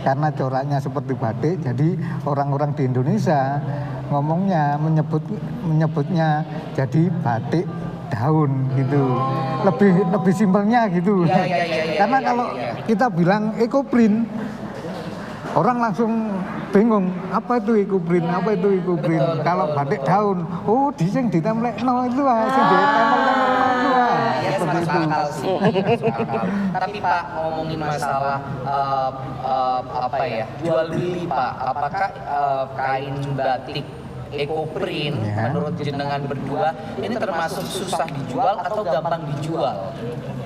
Karena coraknya seperti batik, jadi orang-orang di Indonesia ngomongnya menyebutnya jadi batik daun gitu. Lebih simpelnya gitu. Karena kalau kita bilang ekoprint, orang langsung bingung, apa itu ekoprint, apa itu ekoprint. Kalau batik daun, oh dising ditempelno itu sing ditempel-tempel itu. Seperti itu. Tapi Pak ngomongin masalah jual beli Pak, apakah kain batik ekoprint menurut jenengan berdua ini termasuk susah dijual atau gampang dijual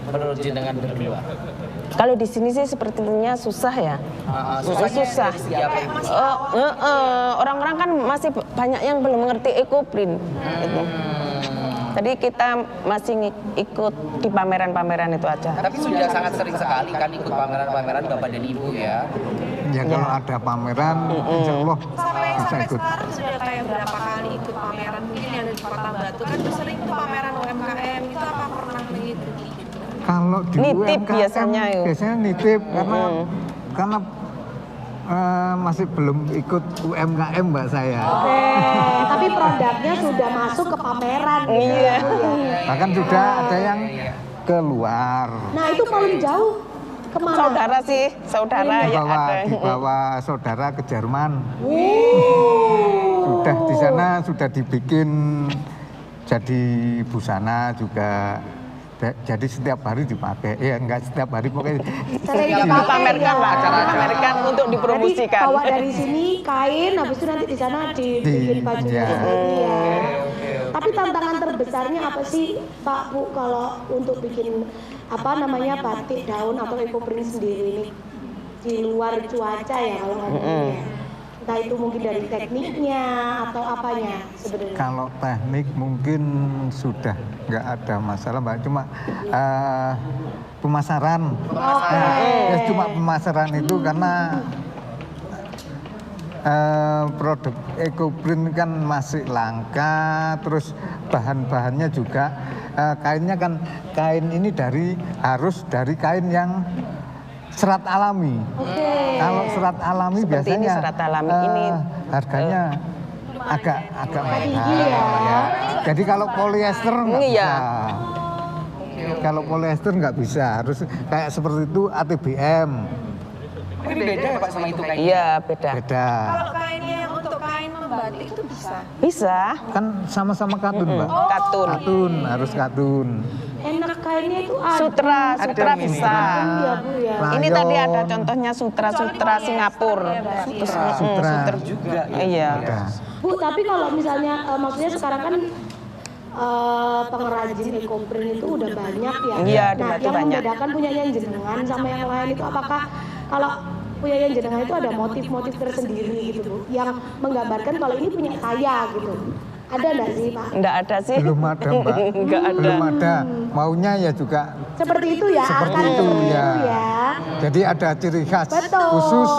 menurut jenengan berdua? Kalau di sini sih sepertinya susah ya. Susah. Orang-orang kan masih banyak yang belum mengerti ekoprint. Gitu. Jadi kita masih ikut di pameran-pameran itu aja. Tapi sudah sangat sering sekali kan ikut pameran-pameran Bapak dan Ibu ya. Ya kalau ada pameran, insya Allah bisa ikut. Sekarang sudah kayak berapa kali ikut pameran, mungkin yang ada di Kota Batu kan sering tuh pameran UMKM, itu apa pernah mengikuti? Kalau di Nitip UMKM, biasanya ya. biasanya nitip karena masih belum ikut UMKM Mbak saya. Tapi produknya sudah masuk ke pameran. Iya. Bahkan sudah ada yang keluar. Nah itu paling jauh kemana? Saudara sih, saudara ya ada. Dibawa saudara ke Jerman. Sudah di sana sudah dibikin jadi busana juga. Jadi setiap hari dipakai, ya enggak setiap hari pokoknya. Dipamerkan lah, dipamerkan untuk dipromosikan. Jadi bawa dari sini kain, habis itu nanti di sana dibikin bajunya sendiri ya. Tapi tantangan terbesarnya apa sih Pak Bu kalau untuk bikin apa namanya batik daun atau ekoprint sendiri ini di luar cuaca ya kalau ngomongnya. Entah itu mungkin dari tekniknya atau apanya sebenarnya. Kalau teknik mungkin sudah nggak ada masalah Mbak, cuma pemasaran. Ya cuma pemasaran itu karena produk ekoprint kan masih langka, terus bahan-bahannya juga kainnya kan kain ini harus dari kain yang serat alami. Kalau serat alami Seperti biasanya ini serat alami ini harganya agak mahal. tinggi ya. Jadi kalau polyester nggak Iya. bisa. Kalau polyester nggak bisa, harus kayak seperti itu ATBM. Ini beda ya Pak sama itu kayak Iya, beda. Beda. Kalau kainnya yang untuk kain membatik itu bisa? Bisa. Kan sama-sama katun, Mbak. Katun. Katun, harus katun. Enak kainnya itu ada. Sutra bisa. Iya Bu ya. Ini Rayon. tadi ada contohnya sutra Singapura. Sutra. juga. Iya. Ada. Bu, tapi kalau misalnya maksudnya sekarang kan pengrajin ekoprint itu udah banyak ya. Iya, Nah, berarti yang banyak. membedakan punyanya jenengan sama yang lain itu apakah kalau punyanya jenengan itu ada motif-motif tersendiri gitu Bu, yang menggambarkan kalau ini punya saya gitu. Ada nggak sih Pak? Enggak ada sih. Belum ada, Mbak. Enggak ada. Belum ada. Maunya ya juga Seperti itu ya, seperti akan itu seperti ya. itu ya. Jadi ada ciri khas Betul. khusus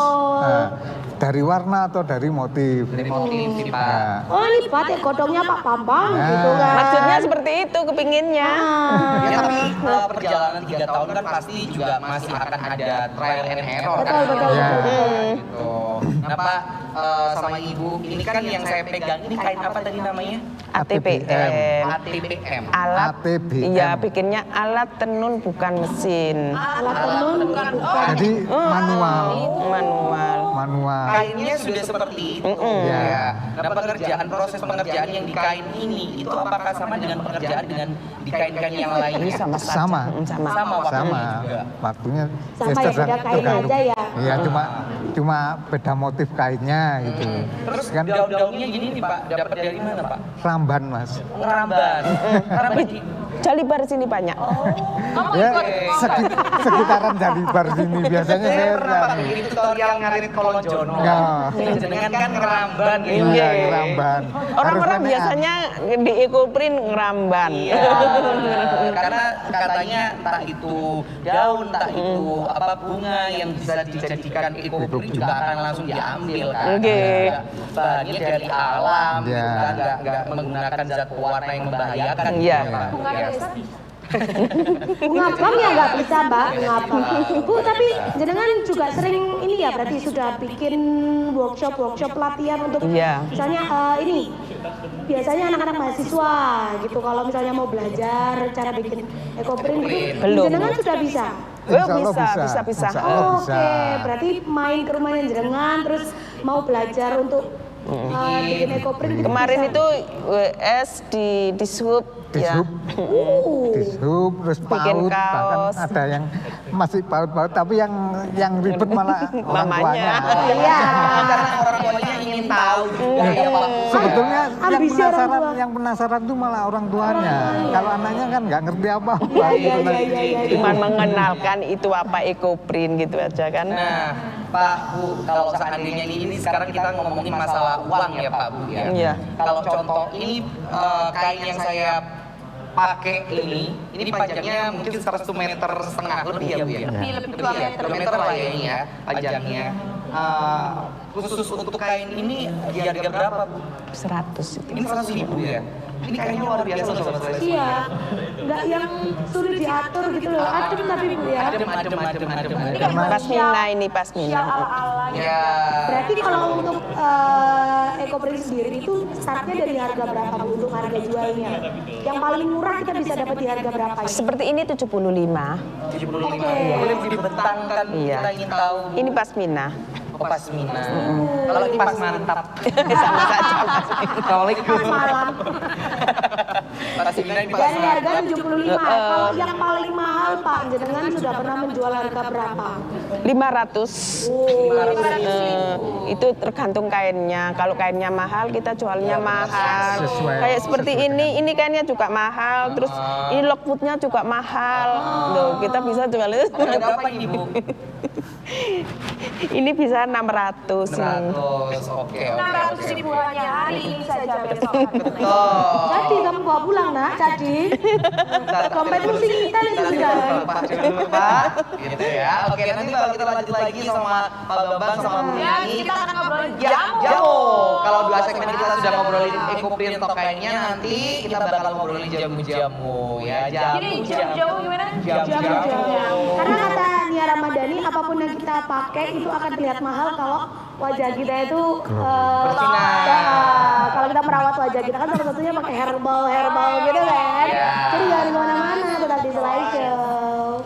dari warna atau dari motif. Dari motif sih Pak. Nah, Oh ini batik godongnya Pak Bambang gitu kan. Maksudnya seperti itu kepinginnya. Ya tapi perjalanan 3 tahun kan pasti juga masih akan ada trial and error kan. Betul. Ya. Gitu. Nah Pak sama Ibu, ini kan yang saya pegang ini kain apa tadi namanya? ATBM. ATBM. Alat. ATBM. Iya, bikinnya alat tenun bukan mesin. Alat tenun bukan. Jadi manual. Manual. Kainnya sudah seperti itu. Ya. Nah proses pengerjaan yang di kain ini itu apakah sama dengan pekerjaan dengan di kain-kain yang Ini lainnya? sama saja. Sama. Sama. Waktunya juga. Waktunya Sama ya, beda kain aja ya. Iya, cuma beda motif kainnya gitu. Terus Kan daun-daunnya gini nih Pak, dapat dari mana Pak? ramban, Mas. Ngeramban. Ngeramban di Jalibar sini banyak. Ya, sekitaran Jalibar sini biasanya saya saya pernah Pak bikin tutorial ngarit kolon jono. Ya. Jenengan kan ngeramban gitu. Iya, ramban. Orang-orang biasanya di ekoprint ngeramban. Iya. Karena katanya tak itu daun, tak itu apa bunga yang bisa dijadikan ekoprint juga akan langsung diambil kan. Oke. Bahannya dari alam, gitu Iya. kan, nggak menggunakan zat pewarna yang membahayakan. Iya. gitu, Pak. Iya. Bunga abang ya nggak bisa Mbak, bunga abang. Bu tapi jenengan juga sering ini ya berarti sudah bikin workshop pelatihan untuk Iya. misalnya ini biasanya anak-anak mahasiswa gitu kalau misalnya mau belajar cara bikin ekoprint gitu, Belum. jenengan sudah bisa. Insya Allah bisa. Insya Allah Oh, bisa. Oke, berarti main ke rumahnya jenengan terus mau belajar untuk bikin ekoprint gitu. Kemarin bisa. itu WS di sub ya. Dishub, terus Bikin paut, bahkan kaos. ada yang masih paut-paut, tapi yang ribet malah orang Mamanya. tuanya. Iya. Karena orang tuanya ingin tahu juga ya Pak. Sebetulnya Ambisi orang tua. yang penasaran itu malah orang tuanya. Kalau anaknya kan nggak ngerti apa-apa. Iya, gitu kan. Cuman mengenalkan itu apa ekoprint gitu aja kan. Nah, Pak Bu, kalau seandainya ini sekarang kita ngomongin masalah uang ya Pak Bu ya. Iya. Kalau contoh ini kain yang saya pakai ini panjangnya mungkin 1,5 meter lebih ya Bu ya? Lebih 2 meter. 2 meter lah ya ini ya panjangnya. Khusus untuk kain ini di harga berapa Bu? 100 itu. Ini 100.000 ya? Ini kayaknya luar biasa loh Sobat Selesai. Iya, nggak yang sulit diatur gitu loh. Adem tapi Bu ya. Adem. Pasmina ini pasmina. Ya. Berarti kalau untuk Ecoprint sendiri itu startnya dari harga berapa Bu untuk harga jualnya? Yang paling murah kita bisa dapat di harga berapa ya? Seperti ini 75. 75. Boleh dibentangkan Iya. kita ingin tahu. Ini pasmina. Pasmina. Kalau ini pas mantap. Sama saja. Assalamualaikum. Malam. Pasmina ini pas Dari mantap. harga 75. Kalau yang paling mahal Pak, jenengan sudah pernah menjual harga berapa? 500. Itu tergantung kainnya. Kalau kainnya mahal, kita jualnya mahal. Kayak seperti ini kainnya juga mahal. Terus ini lockwoodnya juga mahal. Loh, kita bisa jual itu. Berapa ini Bu? Ini bisa 600. 600. Oke. 600.000 hanya hari ini saja besok. Betul. Jadi kamu bawa pulang nak, jadi dompet pusing kita itu sudah. Jangan lupa, gitu ya. Oke, nanti bakal kita lanjut lagi sama Pak Bambang sama Bu Ya, Nini. kita akan ngobrolin Jamu. Kalau 2 segmen kita sudah ngobrolin Ecoprint atau kainnya, nanti kita bakal ngobrolin jamu-jamu ya. Jadi jamu gimana? Jamu. Karena kata Nia Ramadhani, apapun yang kita pakai itu akan terlihat mahal kalau wajah kita itu Bersinar. ya, kalau kita merawat wajah kita kan salah satunya pakai herbal gitu kan. Iya. Jadi jangan kemana-mana, tetap di slideshow.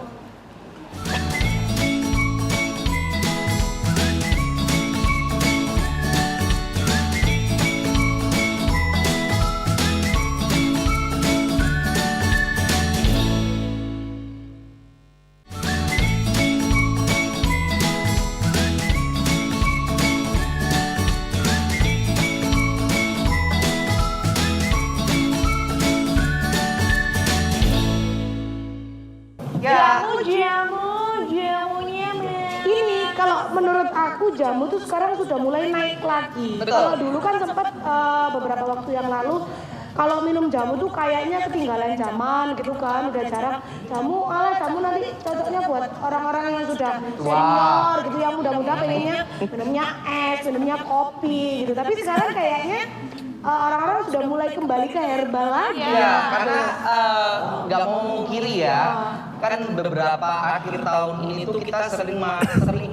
Jamunya Ini kalau menurut aku jamu tuh sekarang sudah mulai naik lagi. Betul. Kalau dulu kan sempat beberapa waktu yang lalu kalau minum jamu tuh kayaknya ketinggalan zaman gitu kan, udah jarang. Jamu nanti cocoknya buat orang-orang yang sudah senior gitu, yang muda-muda pengennya minumnya es, minumnya kopi gitu. Tapi sekarang kayaknya orang-orang sudah mulai kembali ke herbal lagi. Ya, karena nggak mau mungkiri ya, kan beberapa akhir tahun ini tuh kita sering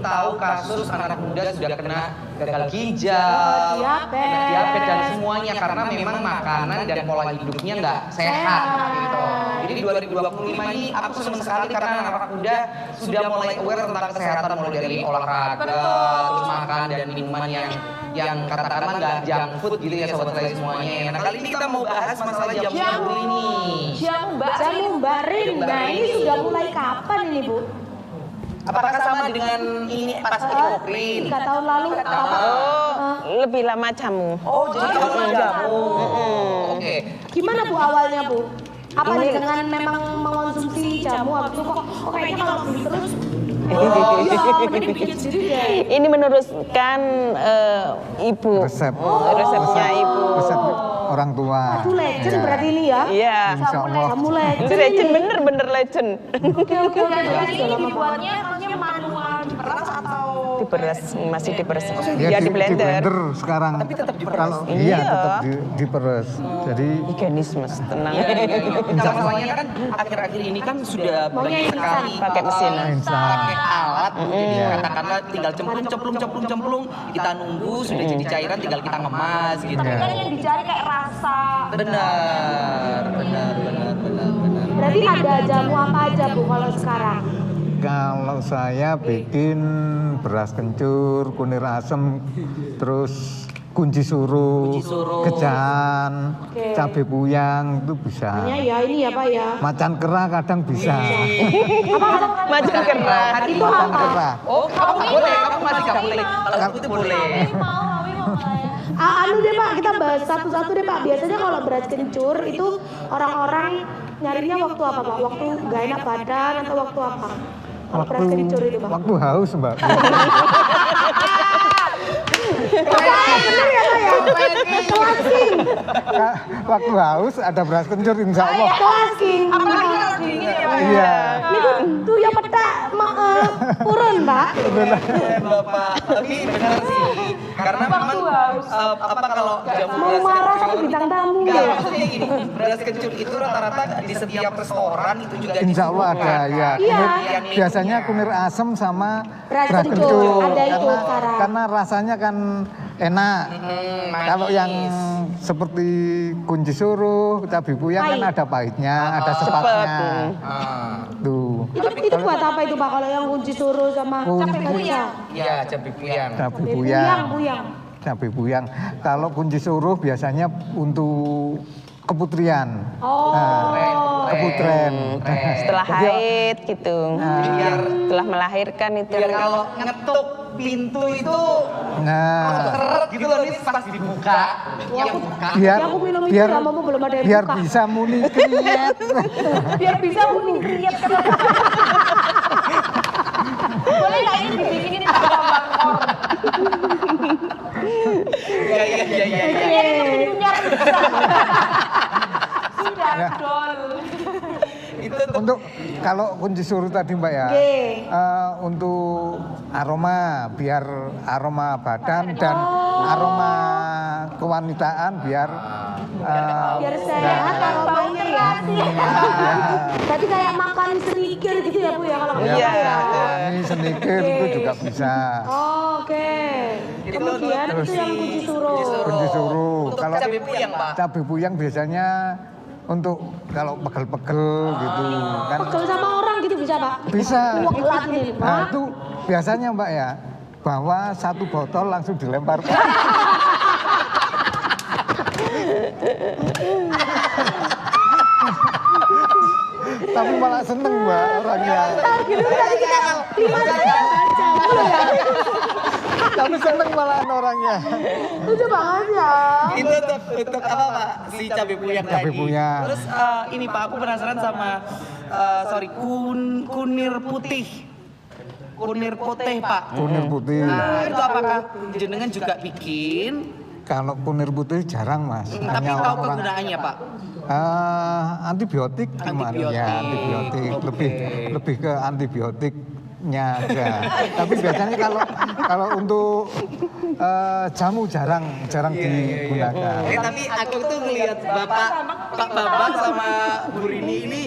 tahu kasus anak muda sudah kena gagal ginjal, diabetes dan semuanya karena memang makanan dan pola hidupnya nggak sehat gitu. Jadi 2025 ini aku senang sekali karena anak muda sudah mulai aware tentang kesehatan mulai dari olahraga, terus makan dan minuman yang katakanlah nggak junk food gitu ya sobat saya semuanya. Nah kali ini kita mau bahas masalah jamu ini. Jamu Mbak Rin. Nah ini sudah mulai kapan ini Bu? Apakah sama dengan ini pas Ecoprint? 3 tahun lalu Lebih lama jamu. Oh jadi kamu jamu. Oke. Gimana Bu awalnya Bu? Apa dengan memang mengonsumsi jamu habis itu kok kayaknya kalau beli terus mending bikin sendiri deh. Ini meneruskan ibu. Resepnya ibu. Resep orang tua. Aduh legend berarti ini ya? Iya. Insya Allah. Jamu legend. Ini legend, bener legend. Oke. Jadi ini dibuatnya maksudnya manual diperas atau Diperes, masih diperes. Ya, Ya di blender. sekarang. Tapi tetap diperes. Kalau Iya. iya tetap diperes. Jadi Higienis mas, tenang. Kalau masalahnya kan akhir-akhir ini kan sudah banyak sekali Pakai mesin. pakai alat, jadi katakanlah tinggal cemplung, kita nunggu sudah jadi cairan, tinggal kita ngemas gitu. Iya. kan yang dicari kayak rasa. Benar. Berarti ada jamu apa aja Bu kalau sekarang? kalau saya bikin beras kencur, kunir asem, terus kunci suruh, kejan, cabai puyang itu bisa. Ya ini ya Pak ya. Macan kera kadang bisa. Macan kera. Itu Macan apa? kera. Oh, kamu boleh, kamu masih nggak boleh. Kalau itu boleh. Anu deh Pak, kita bahas satu-satu deh Pak. Biasanya kalau beras kencur itu orang-orang nyarinya waktu apa Pak? Waktu gak enak badan atau waktu apa? Kalau beras kencur itu Pak. Waktu haus Mbak. Bener ya Pak ya? Waktu haus ada beras kencur insya Allah. Kelasing. Apalagi kalau dingin ya Pak. Iya. Ini tuh ya peta purun, Pak. Bapak, tapi benar sih. Karena memang apa kalau jamu Mau beras marah sama kencur, bintang tamu enggak, ya. maksudnya gini, beras kencur itu rata-rata di setiap restoran itu juga Insya Allah ada ya. Iya. Biasanya kunir asem sama Beras beras kencur, kencur. ada itu sekarang. Karena rasanya kan enak. Kalau yang seperti kunci suruh, cabai puyang kan Pahit. ada pahitnya, ada sepatnya. Tuh. Itu buat apa itu Pak kalau yang kunci suruh sama Kunci. Iya, cabai puyang. Cabai buyang? puyang. Cabai puyang. Kalau kunci suruh biasanya untuk keputrian. Oh. Keputren. Setelah Jadi, haid gitu. Setelah melahirkan itu. Biar kalau ngetuk pintu itu Nah, seret gitu loh nih pas dibuka. Yang buka. biar Ya, aku minum itu biar ya, Mama belum ada yang biar buka. bisa muni kriet. Biar bisa kuning kriet kan. Boleh nggak ini dibikinin sama Bangkor? Iya. Sudah Ya. dol. Untuk kalau kunci suruh tadi Mbak ya, untuk aroma biar aroma badan dan aroma kewanitaan biar Biar sehat kalau baunya ya. Berarti kayak makan senikir gitu ya Bu ya kalau ya, Iya. ini senikir itu juga bisa. Oke. Kemudian terus itu yang kunci suruh. Kunci suruh. Untuk Kalau cabai puyang, Pak. cabai puyang biasanya untuk kalau pegel-pegel gitu kan Pegel sama orang gitu bisa Pak? bisa. Wah gelat ini Nah Pak. itu biasanya Mbak ya, bawa satu botol langsung dilempar. Tapi malah seneng Mbak orangnya. Tapi seneng malah orangnya. Lucu banget ya. Itu untuk apa Pak? Si cabai puyang Cabai tadi. puyang. Terus ini Pak, aku penasaran sama kunir putih. Kunir putih Pak. Kunir putih. Nah, itu apakah jenengan juga bikin? Kalau kunir putih jarang Mas. Tapi Hanya tahu orang-orang. kegunaannya Pak. Antibiotik gimana? Ya antibiotik. Lebih ke antibiotiknya aja. Tapi biasanya kalau untuk jamu jarang digunakan. Tapi aku tuh ngelihat Pak Bambang sama Bu Rini ini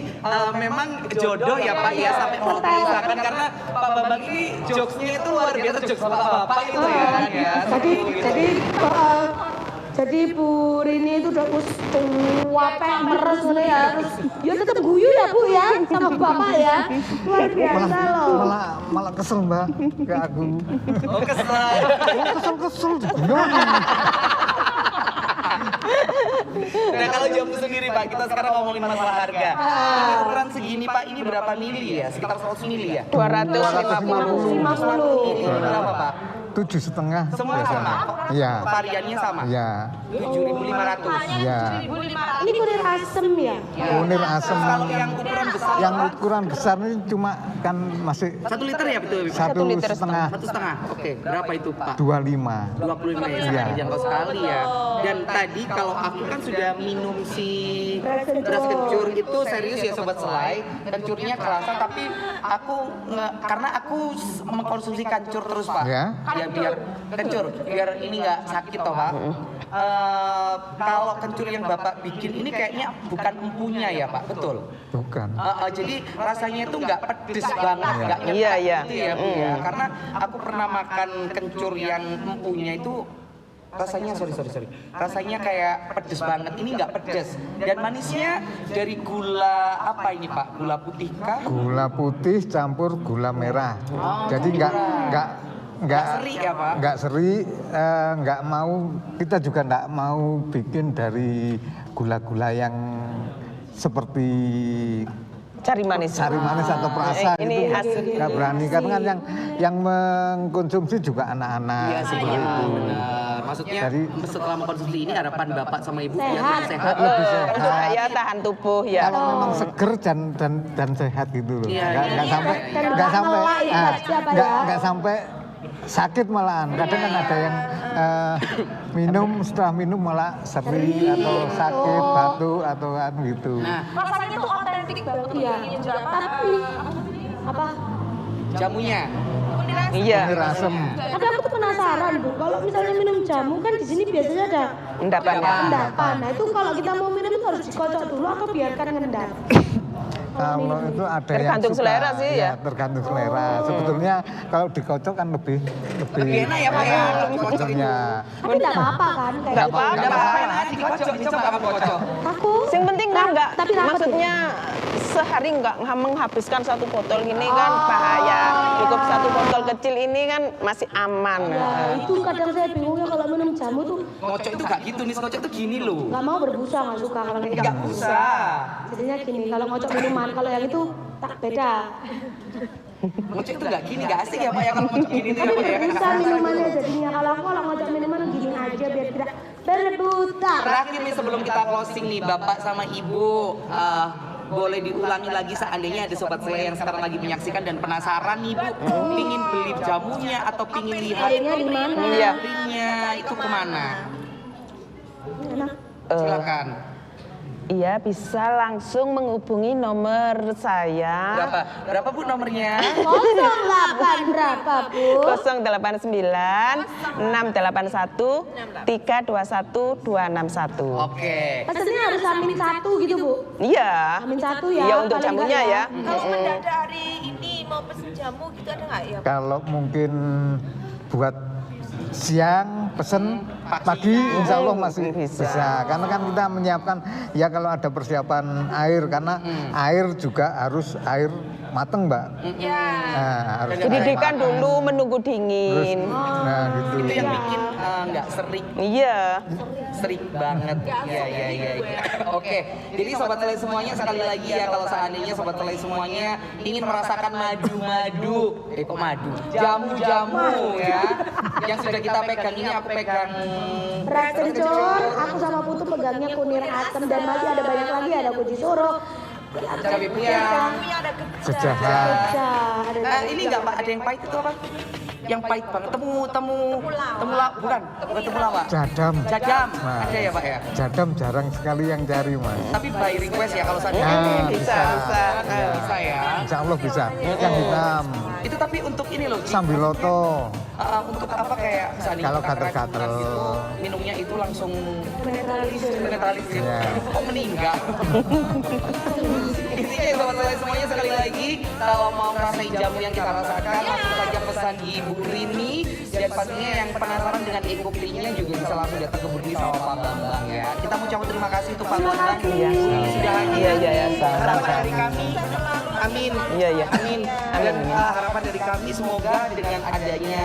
memang jodoh ya Pak ya sampai mau dipisahkan karena Pak Bambang ini jokesnya itu luar biasa jokes bapak-bapak itu ya kan ya. Jadi Bu Rini itu udah wapek meres gitu ya. Terus ya tetap guyu ya Bu ya sama Bapak ya. Luar biasa loh. Malah kesel Mbak ke aku. Oh kesel. Kesel diguyoni. Nah kalau jamu sendiri Pak, kita sekarang ngomongin masalah harga. Ini ukuran segini Pak, ini berapa mili ya? Sekitar 100 mili ya? 250. 100 mili berapa Pak? 7,5 Semua biasanya. sama? Iya. Variannya sama? Iya. 7.500. Iya. Ini kurir asem ya? Kunir asem. Kalau yang ukuran besar Yang Pak? ukuran besar ini cuma kan masih 1 liter ya betul? 1,5. 1,5. Oke, berapa itu Pak? 25. 25 ya, sangat Iya. terjangkau sekali ya. Dan tadi kalau aku kan sudah minum si beras kencur itu serius ya Sobat Selai. Kencurnya kerasa tapi karena aku mengkonsumsi kencur terus Pak. Ya. Ya biar kencur, biar ini nggak sakit toh Pak. Kalau kencur yang Bapak bikin ini kayaknya bukan empunya ya Pak, betul? Bukan. Jadi rasanya itu nggak pedes banget, nggak nyetak Iya, iya. gitu ya Bu ya. Karena aku pernah makan kencur yang empunya itu rasanya rasanya kayak pedes banget. Ini nggak pedes dan manisnya dari gula apa ini Pak? Gula putih kah? Gula putih campur gula merah. Jadi nggak seri ya Pak? nggak seri, nggak mau, kita juga nggak mau bikin dari gula-gula yang seperti Cari manis. sari manis atau perasa Ini gitu. asli. Nggak berani karena kan yang mengkonsumsi juga anak-anak Iya sih, seperti itu. benar. Maksudnya Jadi- setelah mengkonsumsi ini harapan Bapak sama Ibu biar Sehat. lebih sehat. Lebih sehat. Saya tahan tubuh ya. Kalau memang seger dan sehat gitu loh. Iya, Nggak iya, sampai iya. nggak sampai melak itu siapa ya? nggak sampai sakit malahan. Kadang kan ada yang minum setelah minum malah seri atau sakit, batuk atau kan gitu. Rasanya tuh otentik banget. Iya. Tapi apa? Jamunya. Iya. Ini rasem. Tapi aku tuh penasaran Bu, kalau misalnya minum jamu kan di sini biasanya ada Endapannya. endapan. Nah itu kalau kita mau minum itu harus dikocok dulu atau biarkan ngendap? Kalau itu ada yang Tergantung suka, selera sih ya. tergantung selera. Sebetulnya kalau dikocok kan lebih enak ya Pak ya, kalau dikocok itu. sebetulnya. Tapi tidak apa-apa kan? Kayak Nggak gitu. apa-apa. Enggak apa-apa, enak dikocok, dicoba kamu kocok. Aku Yang penting kan enggak, tapi rapet maksudnya sehari enggak menghabiskan satu botol gini kan bahaya. Cukup satu botol kecil ini kan masih aman. ya itu kadang saya bingungnya kalau minum jamu tuh Ngocok itu gak gitu nih, ngocok itu gini loh. nggak mau berbusa, nggak suka kalau kayak Gak gitu. usah. Jadinya gini, kalau ngocok minuman, kalau yang itu tak beda. Ngocok itu gak gini, gak asik ya Pak ya kalau ngocok gini tuh ya Tapi Pak ya. berbusa minumannya jadinya. Kalau ngocok minuman gini aja biar tidak berbusa. Terakhir nih sebelum kita closing nih, Bapak sama Ibu boleh diulangi lagi seandainya ada sobat saya yang sekarang lagi menyaksikan dan penasaran nih Bu, pingin beli jamunya atau pingin lihat Belinya di mana? Iya. belinya itu kemana? Enak. Silakan. Iya, bisa langsung menghubungi nomor saya. Berapa Bu nomornya? 08 berapa Bu? 089 681 321 261. Oke. Pesannya harus amin 1 gitu Bu? Iya. Amin 1 ya? Iya, untuk paling jamunya enggak ya. Kalau mendadak hari ini mau pesen jamu gitu ada nggak ya? Kalau mungkin buat siang pesen pagi insya Allah masih bisa. Karena kan kita menyiapkan ya kalau ada persiapan air karena air juga harus air mateng Mbak. Nah, harus Dididihkan mateng. dulu menunggu Terus, dingin. nah gitu. Itu yang bikin nggak serik, Iya. serik banget. Iya. Oke, jadi sobat telai semuanya sekali lagi ya kalau seandainya sobat telai semuanya ingin merasakan madu-madu, kok madu, jamu-jamu ya, yang sudah kita pegang ini aku pegang Beras kencur, aku sama Putu pegangnya kunir asem dan masih ada banyak lagi, ada kuji suruh, cabai piang. Sejahat. Ini enggak Pak, ada yang pahit itu apa? Yang pahit banget, bukan temu lawa. Jadam. Jadam, Nah. ada ya Pak ya? Jadam jarang sekali yang cari Mas. Tapi by request ya kalau saya Bisa. bisa ya. Insya Allah bisa. Yang hitam. Itu tapi untuk ini loh, Ci. Sambiloto. Untuk apa kayak misalnya Kalau kita gatel-gatel. keracunan gitu, minumnya itu langsung netralisir. Iya. Kok meninggal? Intinya ya sobat saya semuanya sekali lagi kalau mau ngerasain jamu yang kita rasakan langsung saja pesan di Bu Rini dan pastinya yang penasaran dengan EcoPrint-nya juga bisa langsung datang ke Bu Rini sama Pak Bambang ya. Kita mau ucapkan terima kasih untuk Pak Bambang sudah hadir. Iya. Harapan dari kami, amin. Iya. Amin. Dan harapan dari kami semoga dengan adanya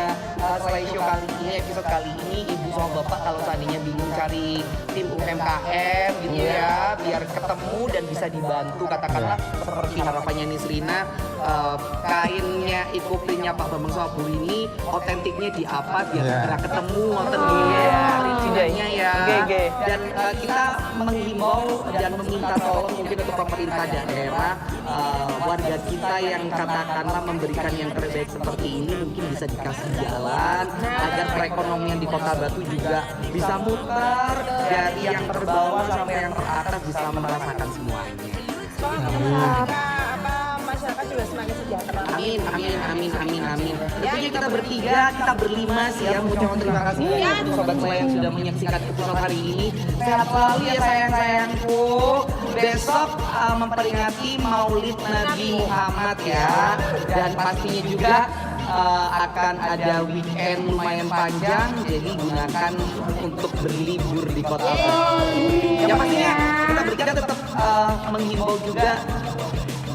slideshow kali ini, episode kali ini, Ibu sama Bapak kalau seandainya bingung cari tim UMKM gitu ya, biar ketemu dan bisa dibantu. Katakanlah seperti harapannya Nisrina, kainnya EcoPrint-nya Pak Bambang sama Bu ini otentiknya di apa biar segera ketemu wonten originalnya ya. Oke. Dan kita menghimbau dan meminta tolong mungkin untuk pemerintah daerah, warga kita yang katakanlah memberikan yang terbaik seperti ini mungkin bisa dikasih jalan agar perekonomian di Kota Batu juga bisa muter dari yang terbawah sampai yang teratas bisa merasakan semuanya. Masyarakat juga semakin sejahtera. Amin. Tentunya kita bertiga, kita berlima sih ya mengucapkan terima kasih untuk sobat saya yang sudah menyaksikan episode hari ini. Sehat selalu ya sayang-sayangku. Besok memperingati Maulid Nabi Muhammad ya. Dan pastinya juga akan ada weekend lumayan panjang, jadi gunakan untuk berlibur di Kota Batu. Ya pastinya kita bertiga tetap menghimbau juga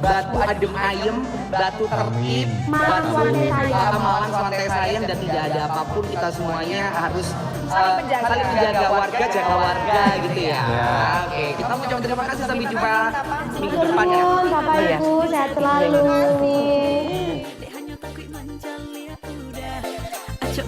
Batu adem ayem, Batu tertib, Batu amalan santai sayang dan tidak ada apapun, kita semuanya harus saling menjaga warga, jaga warga gitu ya. Oke, kita mau coba terima kasih, sampai jumpa minggu depan ya. Bapak Ibu sehat selalu. Dek hanya takut manja lihat udah. Acak